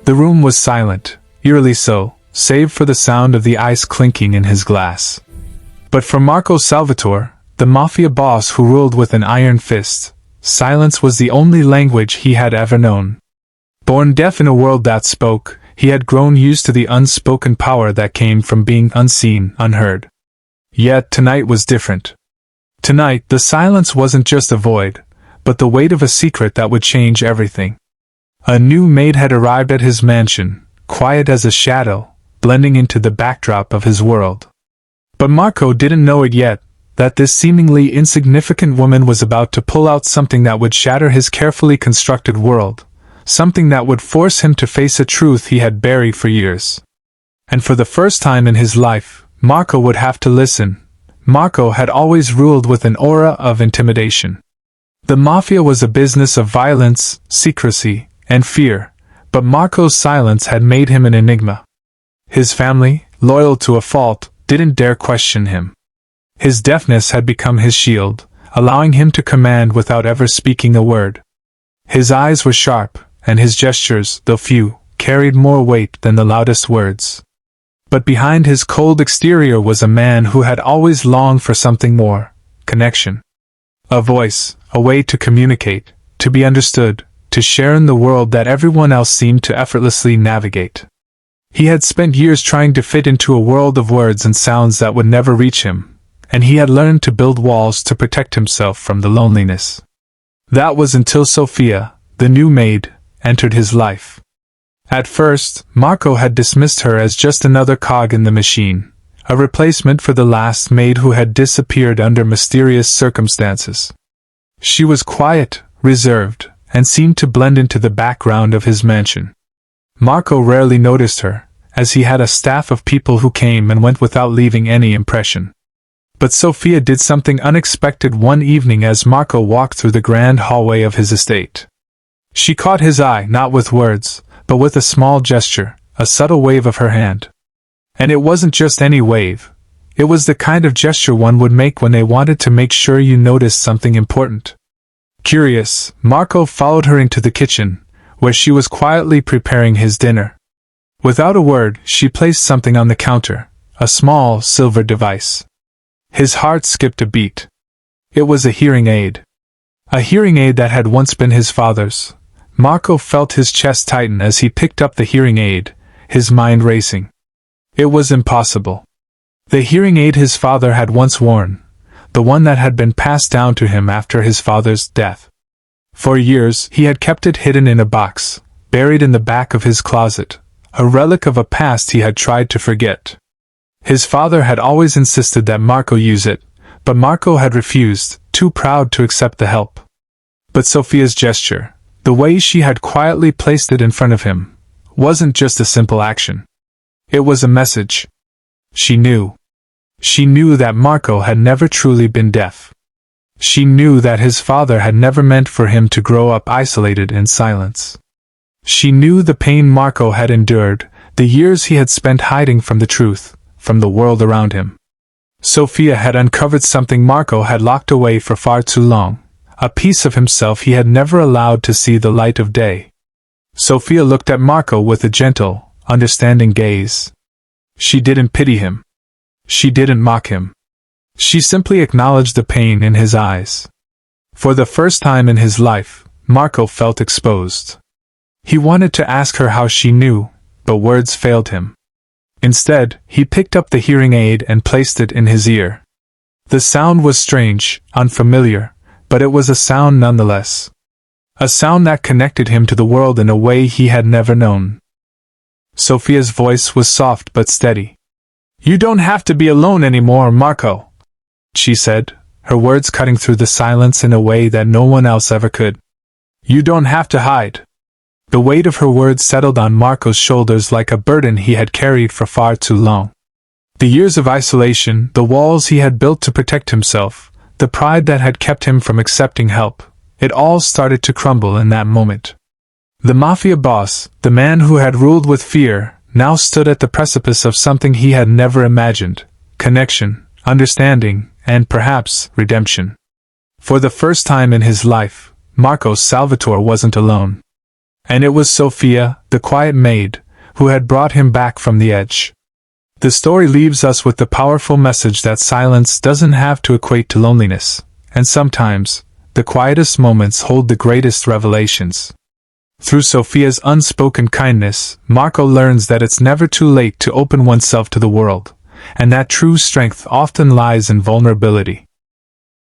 The room was silent, eerily so, save for the sound of the ice clinking in his glass. But for Marco Salvatore, the Mafia boss who ruled with an iron fist, silence was the only language he had ever known. Born deaf in a world that spoke, he had grown used to the unspoken power that came from being unseen, unheard. Yet tonight was different. Tonight, the silence wasn't just a void, but the weight of a secret that would change everything. A new maid had arrived at his mansion, quiet as a shadow, blending into the backdrop of his world. But Marco didn't know it yet, that this seemingly insignificant woman was about to pull out something that would shatter his carefully constructed world, something that would force him to face a truth he had buried for years. And for the first time in his life, Marco would have to listen. Marco had always ruled with an aura of intimidation. The Mafia was a business of violence, secrecy, and fear, but Marco's silence had made him an enigma. His family, loyal to a fault, didn't dare question him. His deafness had become his shield, allowing him to command without ever speaking a word. His eyes were sharp, and his gestures, though few, carried more weight than the loudest words. But behind his cold exterior was a man who had always longed for something more: connection. A voice, a way to communicate, to be understood, to share in the world that everyone else seemed to effortlessly navigate. He had spent years trying to fit into a world of words and sounds that would never reach him, and he had learned to build walls to protect himself from the loneliness. That was until Sophia, the new maid, entered his life. At first, Marco had dismissed her as just another cog in the machine, a replacement for the last maid who had disappeared under mysterious circumstances. She was quiet, reserved, and seemed to blend into the background of his mansion. Marco rarely noticed her, as he had a staff of people who came and went without leaving any impression. But Sophia did something unexpected one evening as Marco walked through the grand hallway of his estate. She caught his eye not with words, but with a small gesture, a subtle wave of her hand. And it wasn't just any wave. It was the kind of gesture one would make when they wanted to make sure you noticed something important. Curious, Marco followed her into the kitchen, where she was quietly preparing his dinner. Without a word, she placed something on the counter, a small, silver device. His heart skipped a beat. It was a hearing aid. A hearing aid that had once been his father's. Marco felt his chest tighten as he picked up the hearing aid, his mind racing. It was impossible. The hearing aid his father had once worn, the one that had been passed down to him after his father's death. For years, he had kept it hidden in a box, buried in the back of his closet, a relic of a past he had tried to forget. His father had always insisted that Marco use it, but Marco had refused, too proud to accept the help. But Sophia's gesture, the way she had quietly placed it in front of him, wasn't just a simple action. It was a message. She knew. She knew that Marco had never truly been deaf. She knew that his father had never meant for him to grow up isolated in silence. She knew the pain Marco had endured, the years he had spent hiding from the truth, from the world around him. Sophia had uncovered something Marco had locked away for far too long, a piece of himself he had never allowed to see the light of day. Sophia looked at Marco with a gentle, understanding gaze. She didn't pity him. She didn't mock him. She simply acknowledged the pain in his eyes. For the first time in his life, Marco felt exposed. He wanted to ask her how she knew, but words failed him. Instead, he picked up the hearing aid and placed it in his ear. The sound was strange, unfamiliar, but it was a sound nonetheless. A sound that connected him to the world in a way he had never known. Sophia's voice was soft but steady. "You don't have to be alone anymore, Marco," she said, her words cutting through the silence in a way that no one else ever could. "You don't have to hide." The weight of her words settled on Marco's shoulders like a burden he had carried for far too long. The years of isolation, the walls he had built to protect himself, the pride that had kept him from accepting help, it all started to crumble in that moment. The Mafia boss, the man who had ruled with fear, now stood at the precipice of something he had never imagined: connection, understanding, and perhaps redemption. For the first time in his life, Marco Salvatore wasn't alone. And it was Sophia, the quiet maid, who had brought him back from the edge. The story leaves us with the powerful message that silence doesn't have to equate to loneliness, and sometimes, the quietest moments hold the greatest revelations. Through Sophia's unspoken kindness, Marco learns that it's never too late to open oneself to the world, and that true strength often lies in vulnerability.